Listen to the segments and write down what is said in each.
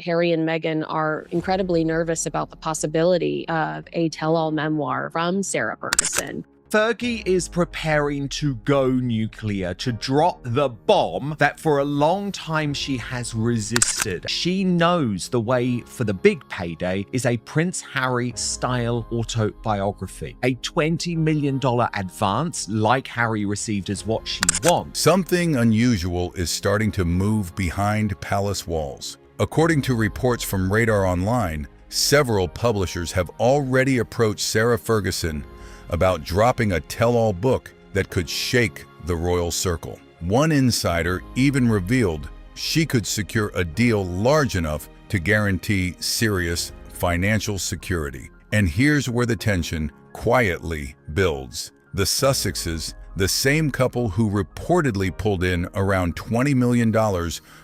Harry and Meghan are incredibly nervous about the possibility of a tell-all memoir from Sarah Ferguson. Fergie is preparing to go nuclear, to drop the bomb that for a long time she has resisted. She knows the way for the big payday is a Prince Harry style autobiography. A $20 million advance like Harry received is what she wants. Something unusual is starting to move behind palace walls. According to reports from Radar Online, several publishers have already approached Sarah Ferguson about dropping a tell-all book that could shake the royal circle. One insider even revealed she could secure a deal large enough to guarantee serious financial security. And here's where the tension quietly builds. The Sussexes, the same couple who reportedly pulled in around $20 million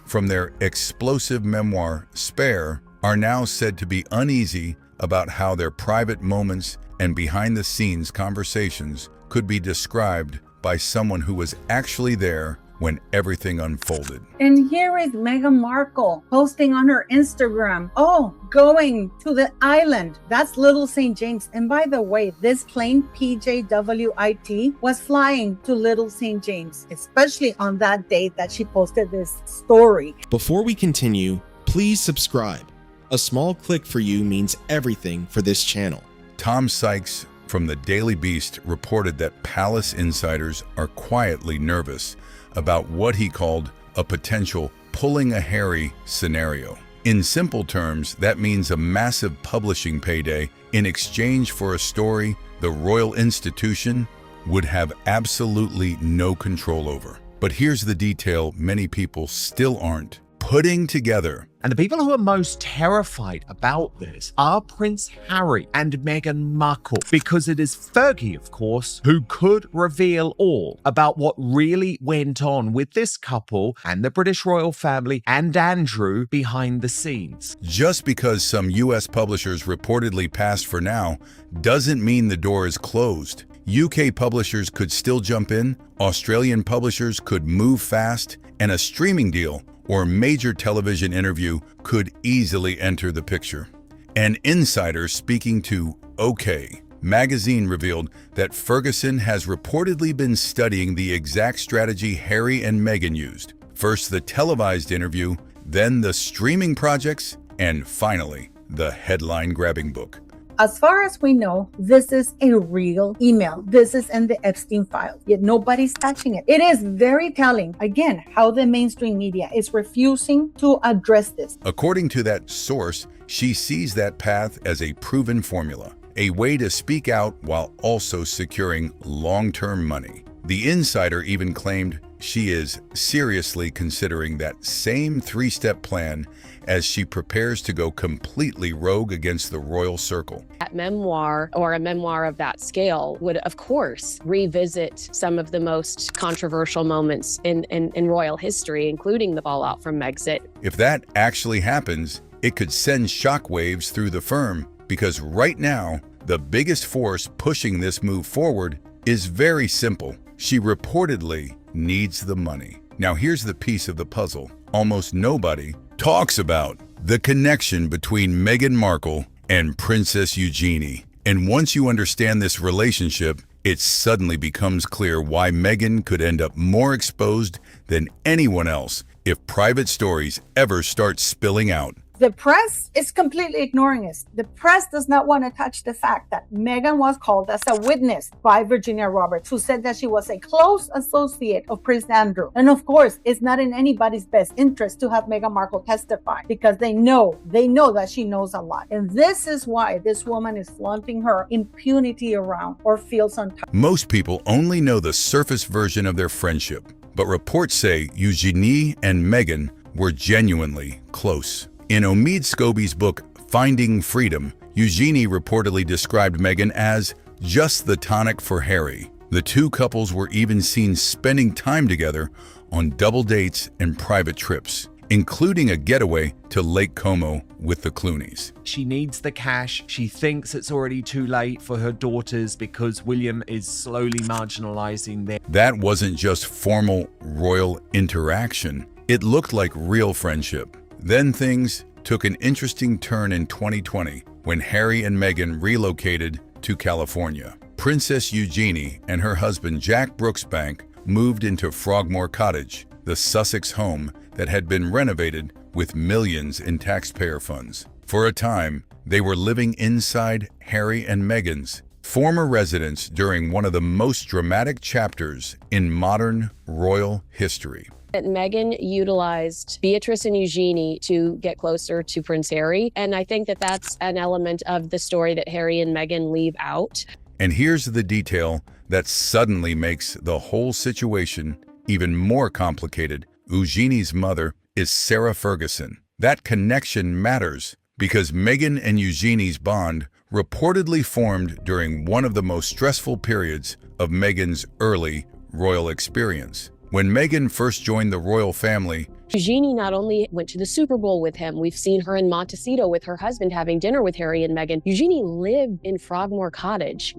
from their explosive memoir, Spare, are now said to be uneasy about how their private moments and behind-the-scenes conversations could be described by someone who was actually there when everything unfolded. And here is Meghan Markle posting on her Instagram, oh, going to the island. That's Little St. James. And by the way, this plane, PJWIT, was flying to Little St. James, especially on that date that she posted this story. Before we continue, please subscribe. A small click for you means everything for this channel. Tom Sykes from the Daily Beast reported that palace insiders are quietly nervous about what he called a potential pulling a Harry scenario. In simple terms, that means a massive publishing payday in exchange for a story the royal institution would have absolutely no control over. But here's the detail many people still aren't putting together. And the people who are most terrified about this are Prince Harry and Meghan Markle, because it is Fergie, of course, who could reveal all about what really went on with this couple and the British royal family and Andrew behind the scenes. Just because some US publishers reportedly passed for now doesn't mean the door is closed. UK publishers could still jump in, Australian publishers could move fast, and a streaming deal or major television interview could easily enter the picture. An insider speaking to OK magazine revealed that Ferguson has reportedly been studying the exact strategy Harry and Meghan used. First the televised interview, then the streaming projects, and finally the headline-grabbing book. As far as we know, this is a real email. This is in the Epstein files, yet nobody's touching it. It is very telling, again, how the mainstream media is refusing to address this. According to that source, she sees that path as a proven formula, a way to speak out while also securing long-term money. The insider even claimed she is seriously considering that same three-step plan as she prepares to go completely rogue against the royal circle. That memoir, or a memoir of that scale, would of course revisit some of the most controversial moments in royal history, including the fallout from Megxit. If that actually happens, it could send shockwaves through the firm, because right now, the biggest force pushing this move forward is very simple. She reportedly needs the money. Now here's the piece of the puzzle almost nobody talks about: the connection between Meghan Markle and Princess Eugenie. And once you understand this relationship, it suddenly becomes clear why Meghan could end up more exposed than anyone else if private stories ever start spilling out. The press is completely ignoring this. The press does not want to touch the fact that Meghan was called as a witness by Virginia Roberts, who said that she was a close associate of Prince Andrew. And of course, it's not in anybody's best interest to have Meghan Markle testify, because they know that she knows a lot. And this is why this woman is flaunting her impunity around, or feels untouched. Most people only know the surface version of their friendship, but reports say Eugenie and Meghan were genuinely close. In Omid Scobie's book, Finding Freedom, Eugenie reportedly described Meghan as just the tonic for Harry. The two couples were even seen spending time together on double dates and private trips, including a getaway to Lake Como with the Clooneys. She needs the cash. She thinks it's already too late for her daughters because William is slowly marginalizing them. That wasn't just formal royal interaction. It looked like real friendship. Then things took an interesting turn in 2020 when Harry and Meghan relocated to California. Princess Eugenie and her husband Jack Brooksbank moved into Frogmore Cottage, the Sussex home that had been renovated with millions in taxpayer funds. For a time, they were living inside Harry and Meghan's former residence during one of the most dramatic chapters in modern royal history. That Meghan utilized Beatrice and Eugenie to get closer to Prince Harry. And I think that that's an element of the story that Harry and Meghan leave out. And here's the detail that suddenly makes the whole situation even more complicated. Eugenie's mother is Sarah Ferguson. That connection matters because Meghan and Eugenie's bond reportedly formed during one of the most stressful periods of Meghan's early royal experience. When Meghan first joined the royal family, Eugenie not only went to the Super Bowl with him, we've seen her in Montecito with her husband having dinner with Harry and Meghan. Eugenie lived in Frogmore Cottage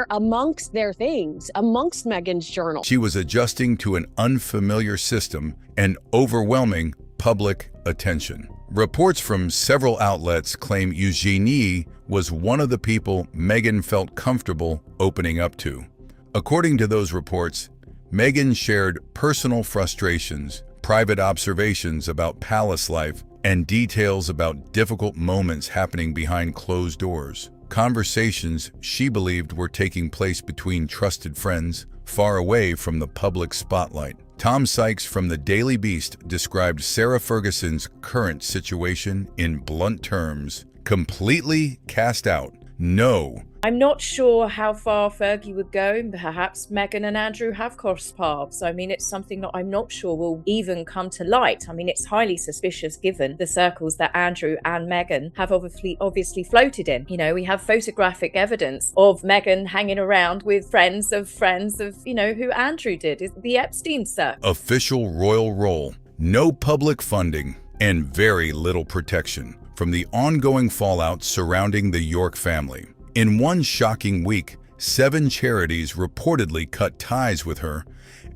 amongst their things, amongst Meghan's journal. She was adjusting to an unfamiliar system and overwhelming public attention. Reports from several outlets claim Eugenie was one of the people Meghan felt comfortable opening up to. According to those reports, Meghan shared personal frustrations, private observations about palace life, and details about difficult moments happening behind closed doors. Conversations she believed were taking place between trusted friends, far away from the public spotlight. Tom Sykes from the Daily Beast described Sarah Ferguson's current situation in blunt terms: completely cast out. No. I'm not sure how far Fergie would go. Perhaps Meghan and Andrew have crossed paths. I mean, it's something that I'm not sure will even come to light. I mean, it's highly suspicious given the circles that Andrew and Meghan have obviously floated in. You know, we have photographic evidence of Meghan hanging around with friends of, who Andrew did, the Epstein circle. Official royal role, no public funding, and very little protection from the ongoing fallout surrounding the York family. In one shocking week, 7 charities reportedly cut ties with her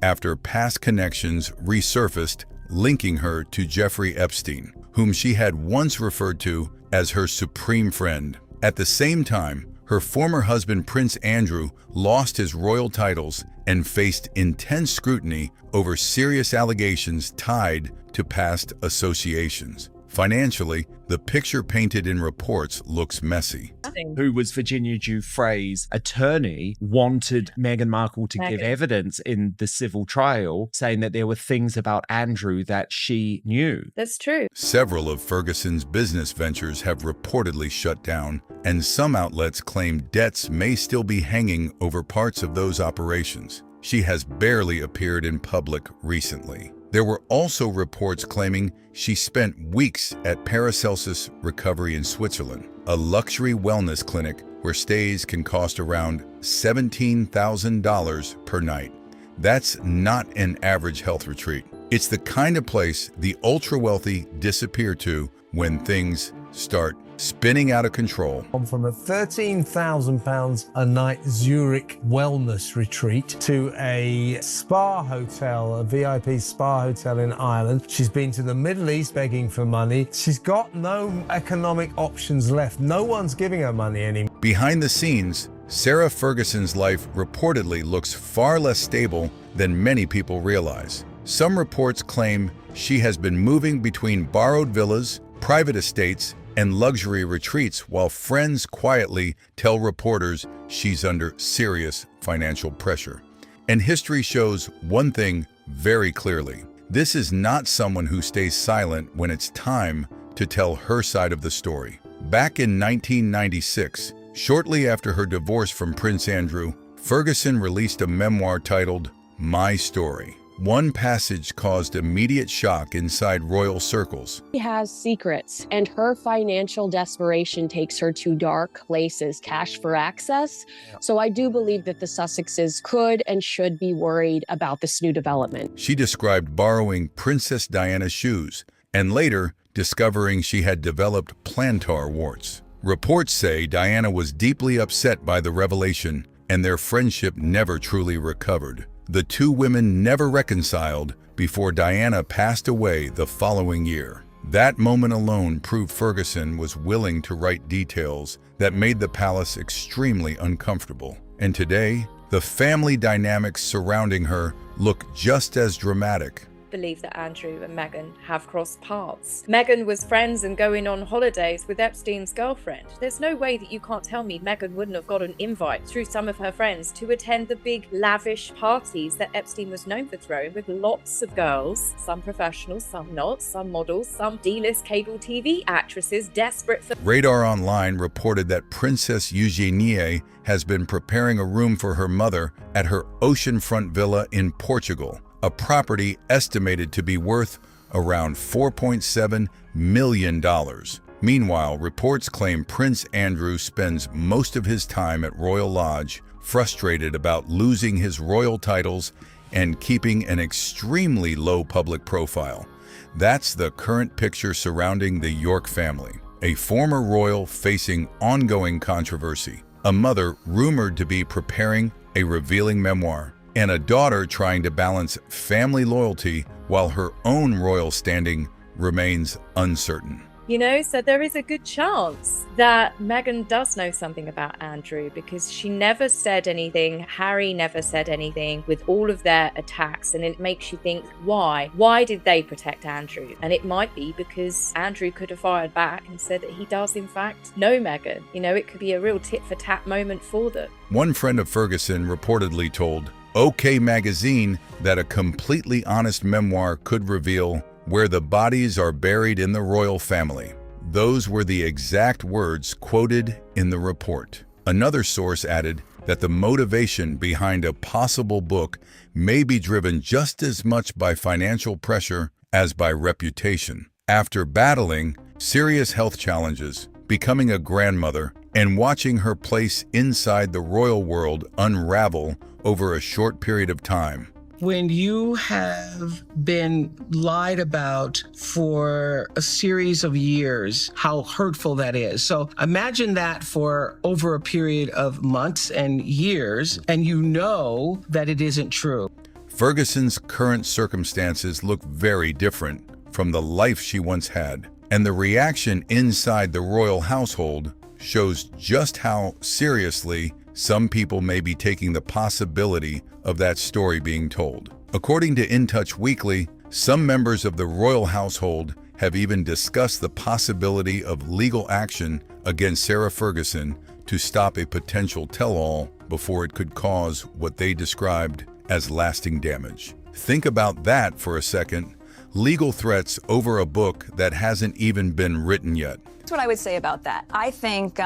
after past connections resurfaced, linking her to Jeffrey Epstein, whom she had once referred to as her supreme friend. At the same time, her former husband Prince Andrew lost his royal titles and faced intense scrutiny over serious allegations tied to past associations. Financially, the picture painted in reports looks messy. Who was Virginia Giuffre's attorney, wanted Meghan Markle to give evidence in the civil trial, saying that there were things about Andrew that she knew. That's true. Several of Ferguson's business ventures have reportedly shut down, and some outlets claim debts may still be hanging over parts of those operations. She has barely appeared in public recently. There were also reports claiming she spent weeks at Paracelsus Recovery in Switzerland, a luxury wellness clinic where stays can cost around $17,000 per night. That's not an average health retreat. It's the kind of place the ultra-wealthy disappear to when things start spinning out of control. From a £13,000 a night Zurich wellness retreat to a spa hotel, a VIP spa hotel in Ireland. She's been to the Middle East begging for money. She's got no economic options left. No one's giving her money anymore. Behind the scenes, Sarah Ferguson's life reportedly looks far less stable than many people realize. Some reports claim she has been moving between borrowed villas, private estates, and luxury retreats while friends quietly tell reporters she's under serious financial pressure. And history shows one thing very clearly. This is not someone who stays silent when it's time to tell her side of the story. Back in 1996, shortly after her divorce from Prince Andrew, Ferguson released a memoir titled My Story. One passage caused immediate shock inside royal circles. She has secrets, and her financial desperation takes her to dark places, cash for access. So I do believe that the Sussexes could and should be worried about this new development. She described borrowing Princess Diana's shoes and later discovering she had developed plantar warts. Reports say Diana was deeply upset by the revelation, and their friendship never truly recovered. The two women never reconciled before Diana passed away the following year. That moment alone proved Ferguson was willing to write details that made the palace extremely uncomfortable. And today, the family dynamics surrounding her look just as dramatic. Believe that Andrew and Meghan have crossed paths. Meghan was friends and going on holidays with Epstein's girlfriend. There's no way that you can't tell me Meghan wouldn't have got an invite through some of her friends to attend the big lavish parties that Epstein was known for throwing, with lots of girls, some professionals, some not, some models, some D-list cable TV actresses desperate for... Radar Online reported that Princess Eugenie has been preparing a room for her mother at her oceanfront villa in Portugal, a property estimated to be worth around $4.7 million. Meanwhile, reports claim Prince Andrew spends most of his time at Royal Lodge, frustrated about losing his royal titles and keeping an extremely low public profile. That's the current picture surrounding the York family, a former royal facing ongoing controversy, a mother rumored to be preparing a revealing memoir, and a daughter trying to balance family loyalty while her own royal standing remains uncertain. You know, so there is a good chance that Meghan does know something about Andrew, because she never said anything. Harry never said anything with all of their attacks. And it makes you think, why? Why did they protect Andrew? And it might be because Andrew could have fired back and said that he does, in fact, know Meghan. You know, it could be a real tit-for-tat moment for them. One friend of Ferguson reportedly told OK Magazine that a completely honest memoir could reveal where the bodies are buried in the royal family. Those were the exact words quoted in the report. Another source added that the motivation behind a possible book may be driven just as much by financial pressure as by reputation. After battling serious health challenges, becoming a grandmother, and watching her place inside the royal world unravel over a short period of time. When you have been lied about for a series of years, how hurtful that is. So imagine that for over a period of months and years, and you know that it isn't true. Ferguson's current circumstances look very different from the life she once had, and the reaction inside the royal household shows just how seriously some people may be taking the possibility of that story being told. According to In Touch Weekly, some members of the royal household have even discussed the possibility of legal action against Sarah Ferguson to stop a potential tell-all before it could cause what they described as lasting damage. Think about that for a second. Legal threats over a book that hasn't even been written yet. That's what I would say about that. I think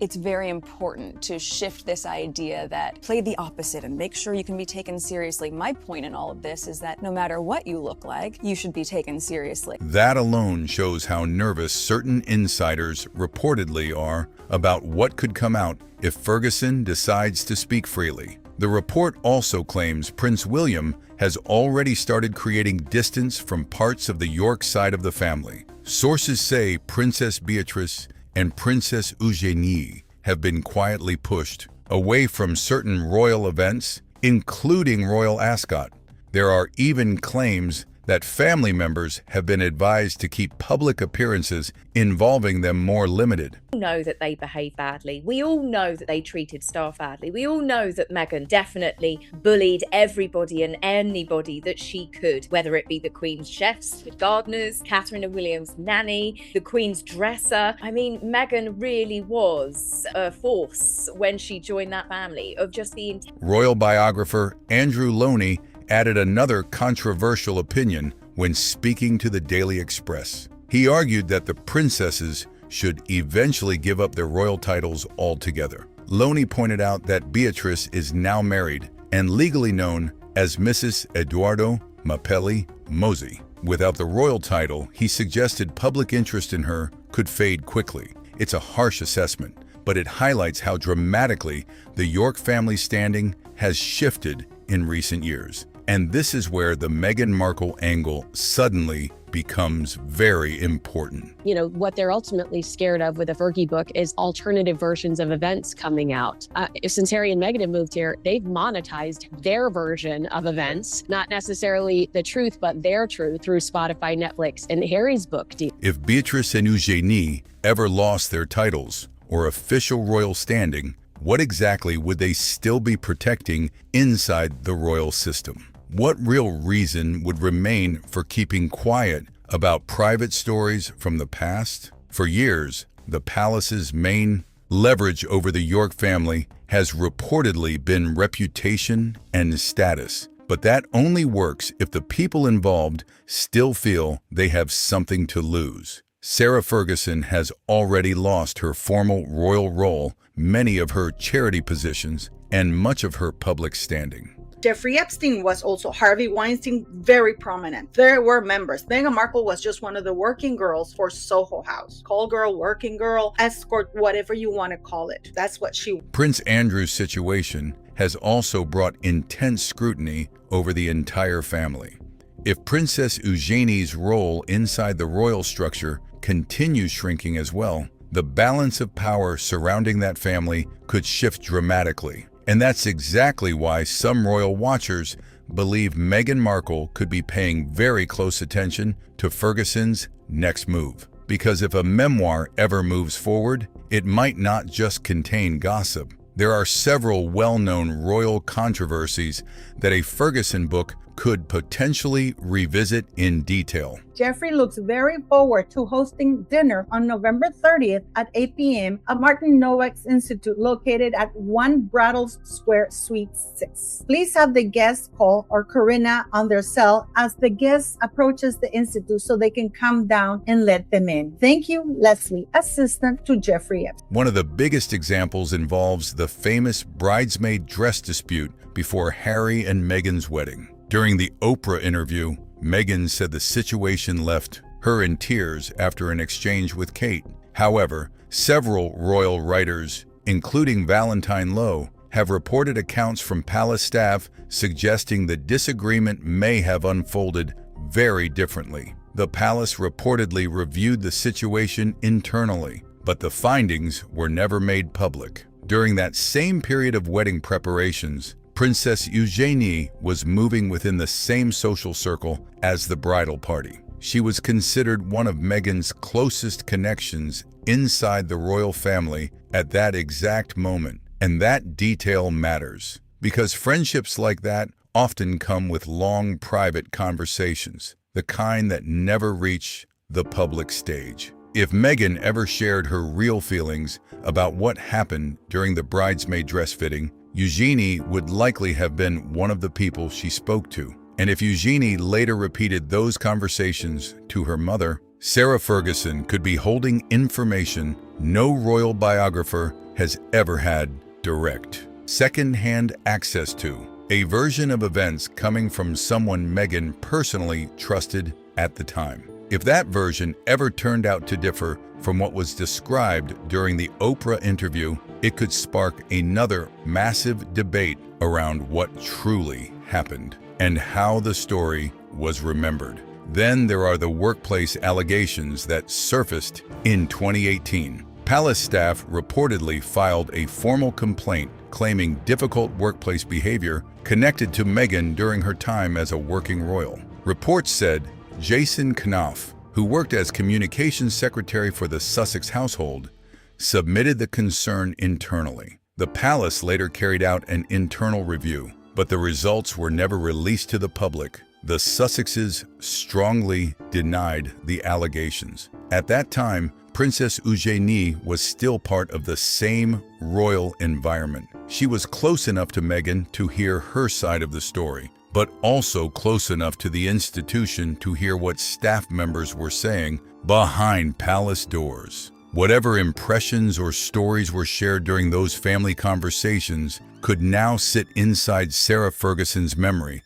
it's very important to shift this idea that play the opposite and make sure you can be taken seriously. My point in all of this is that no matter what you look like, you should be taken seriously. That alone shows how nervous certain insiders reportedly are about what could come out if Ferguson decides to speak freely. The report also claims Prince William has already started creating distance from parts of the York side of the family. Sources say Princess Beatrice and Princess Eugenie have been quietly pushed away from certain royal events, including Royal Ascot. There are even claims that family members have been advised to keep public appearances involving them more limited. We all know that they behaved badly. We all know that they treated staff badly. We all know that Meghan definitely bullied everybody and anybody that she could, whether it be the Queen's chefs, the gardeners, Catherine and William's nanny, the Queen's dresser. I mean, Meghan really was a force when she joined that family of just being... Royal biographer Andrew Loney added another controversial opinion when speaking to the Daily Express. He argued that the princesses should eventually give up their royal titles altogether. Loney pointed out that Beatrice is now married and legally known as Mrs. Eduardo Mapelli Mosey. Without the royal title, he suggested public interest in her could fade quickly. It's a harsh assessment, but it highlights how dramatically the York family standing has shifted in recent years. And this is where the Meghan Markle angle suddenly becomes very important. You know, what they're ultimately scared of with a Fergie book is alternative versions of events coming out. Since Harry and Meghan have moved here, they've monetized their version of events, not necessarily the truth, but their truth through Spotify, Netflix, and Harry's book deal. If Beatrice and Eugenie ever lost their titles or official royal standing, what exactly would they still be protecting inside the royal system? What real reason would remain for keeping quiet about private stories from the past? For years, the palace's main leverage over the York family has reportedly been reputation and status. But that only works if the people involved still feel they have something to lose. Sarah Ferguson has already lost her formal royal role, many of her charity positions, and much of her public standing. Jeffrey Epstein was also Harvey Weinstein, very prominent. There were members. Meghan Markle was just one of the working girls for Soho House. Call girl, working girl, escort, whatever you want to call it. That's what she was. Prince Andrew's situation has also brought intense scrutiny over the entire family. If Princess Eugenie's role inside the royal structure continues shrinking as well, the balance of power surrounding that family could shift dramatically. And that's exactly why some royal watchers believe Meghan Markle could be paying very close attention to Ferguson's next move. Because if a memoir ever moves forward, it might not just contain gossip. There are several well-known royal controversies that a Ferguson book could potentially revisit in detail. Jeffrey looks very forward to hosting dinner on November 30th at 8 p.m. at Martin Novak's Institute located at 1 Braddles Square, Suite 6. Please have the guests call or Corinna on their cell as the guest approaches the Institute so they can come down and let them in. Thank you, Leslie, assistant to Jeffrey Epstein. One of the biggest examples involves the famous bridesmaid dress dispute before Harry and Meghan's wedding. During the Oprah interview, Meghan said the situation left her in tears after an exchange with Kate. However, several royal writers, including Valentine Lowe, have reported accounts from palace staff suggesting the disagreement may have unfolded very differently. The palace reportedly reviewed the situation internally, but the findings were never made public. During that same period of wedding preparations, Princess Eugenie was moving within the same social circle as the bridal party. She was considered one of Meghan's closest connections inside the royal family at that exact moment. And that detail matters, because friendships like that often come with long private conversations, the kind that never reach the public stage. If Meghan ever shared her real feelings about what happened during the bridesmaid dress fitting, Eugenie would likely have been one of the people she spoke to. And if Eugenie later repeated those conversations to her mother, Sarah Ferguson could be holding information no royal biographer has ever had direct, second-hand access to, a version of events coming from someone Meghan personally trusted at the time. If that version ever turned out to differ from what was described during the Oprah interview, it could spark another massive debate around what truly happened and how the story was remembered. Then there are the workplace allegations that surfaced in 2018. Palace staff reportedly filed a formal complaint claiming difficult workplace behavior connected to Meghan during her time as a working royal. Reports said Jason Knopf, who worked as communications secretary for the Sussex household, submitted the concern internally. The palace later carried out an internal review, but the results were never released to the public. The Sussexes strongly denied the allegations. At that time, Princess Eugenie was still part of the same royal environment. She was close enough to Meghan to hear her side of the story, but also close enough to the institution to hear what staff members were saying behind palace doors. Whatever impressions or stories were shared during those family conversations could now sit inside Sarah Ferguson's memory,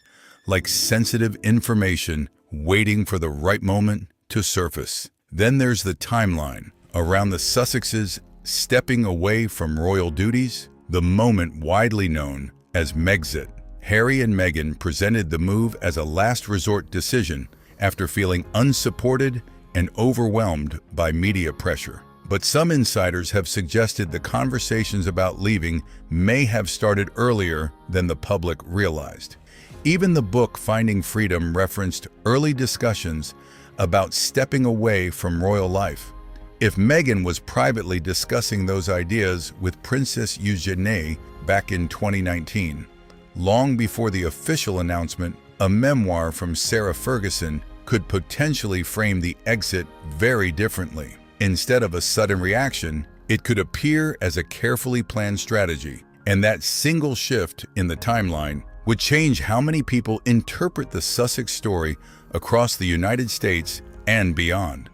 like sensitive information waiting for the right moment to surface. Then there's the timeline around the Sussexes stepping away from royal duties, the moment widely known as Megxit. Harry and Meghan presented the move as a last resort decision after feeling unsupported and overwhelmed by media pressure. But some insiders have suggested the conversations about leaving may have started earlier than the public realized. Even the book Finding Freedom referenced early discussions about stepping away from royal life. If Meghan was privately discussing those ideas with Princess Eugenie back in 2019, long before the official announcement, a memoir from Sarah Ferguson could potentially frame the exit very differently. Instead of a sudden reaction, it could appear as a carefully planned strategy, and that single shift in the timeline would change how many people interpret the Sussex story across the United States and beyond.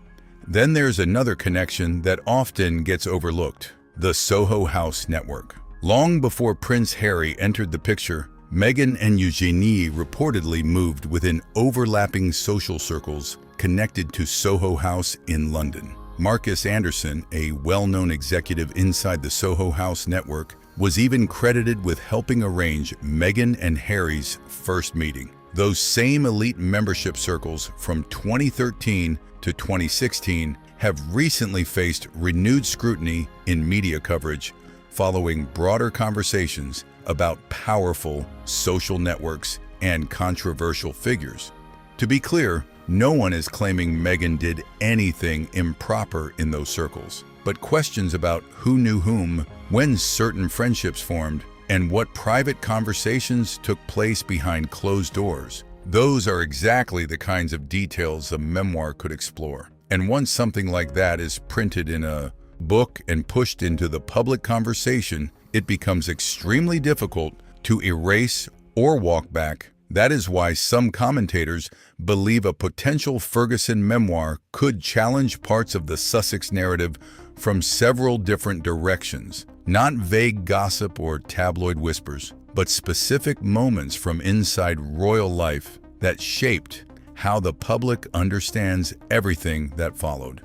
Then there's another connection that often gets overlooked: the Soho House network. Long before Prince Harry entered the picture, Meghan and Eugenie reportedly moved within overlapping social circles connected to Soho House in London. Marcus Anderson, a well-known executive inside the Soho House network, was even credited with helping arrange Meghan and Harry's first meeting. Those same elite membership circles from 2013 to 2016 have recently faced renewed scrutiny in media coverage following broader conversations about powerful social networks and controversial figures. To be clear, no one is claiming Meghan did anything improper in those circles, but questions about who knew whom, when certain friendships formed, and what private conversations took place behind closed doors. Those are exactly the kinds of details a memoir could explore. And once something like that is printed in a book and pushed into the public conversation, it becomes extremely difficult to erase or walk back. That is why some commentators believe a potential Ferguson memoir could challenge parts of the Sussex narrative from several different directions. Not vague gossip or tabloid whispers, but specific moments from inside royal life that shaped how the public understands everything that followed.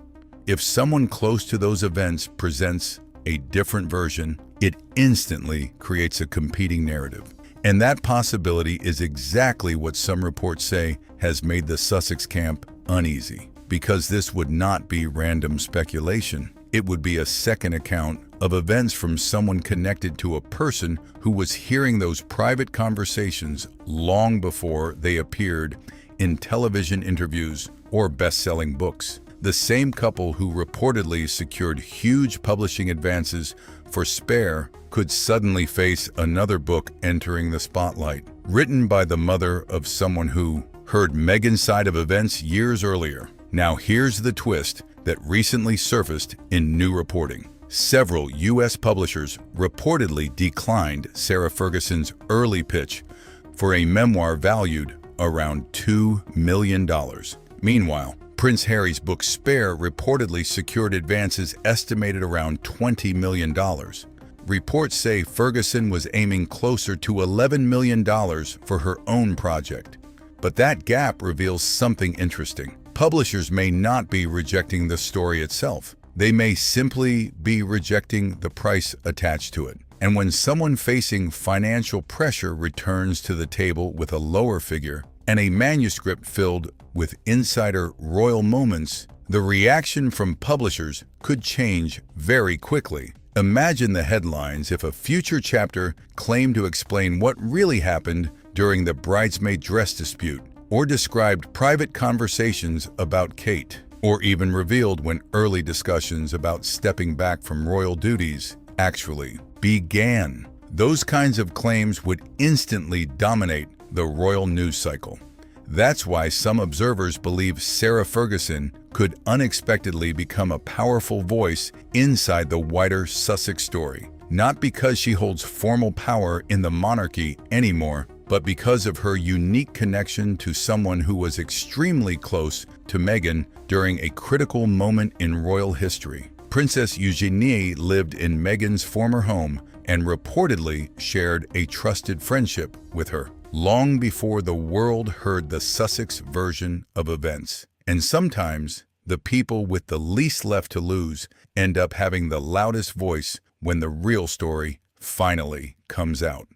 If someone close to those events presents a different version, it instantly creates a competing narrative. And that possibility is exactly what some reports say has made the Sussex camp uneasy. Because this would not be random speculation. It would be a second account of events from someone connected to a person who was hearing those private conversations long before they appeared in television interviews or best-selling books. The same couple who reportedly secured huge publishing advances for Spare could suddenly face another book entering the spotlight, written by the mother of someone who heard Meghan's side of events years earlier. Now here's the twist that recently surfaced in new reporting. Several U.S. publishers reportedly declined Sarah Ferguson's early pitch for a memoir valued around $2 million. Meanwhile, Prince Harry's book Spare reportedly secured advances estimated around $20 million. Reports say Ferguson was aiming closer to $11 million for her own project. But that gap reveals something interesting. Publishers may not be rejecting the story itself. They may simply be rejecting the price attached to it. And when someone facing financial pressure returns to the table with a lower figure and a manuscript filled with insider royal moments, the reaction from publishers could change very quickly. Imagine the headlines if a future chapter claimed to explain what really happened during the bridesmaid dress dispute, or described private conversations about Kate, or even revealed when early discussions about stepping back from royal duties actually began. Those kinds of claims would instantly dominate the royal news cycle. That's why some observers believe Sarah Ferguson could unexpectedly become a powerful voice inside the wider Sussex story, not because she holds formal power in the monarchy anymore, but because of her unique connection to someone who was extremely close to Meghan during a critical moment in royal history. Princess Eugenie lived in Meghan's former home and reportedly shared a trusted friendship with her, long before the world heard the Sussex version of events. And sometimes, the people with the least left to lose end up having the loudest voice when the real story finally comes out.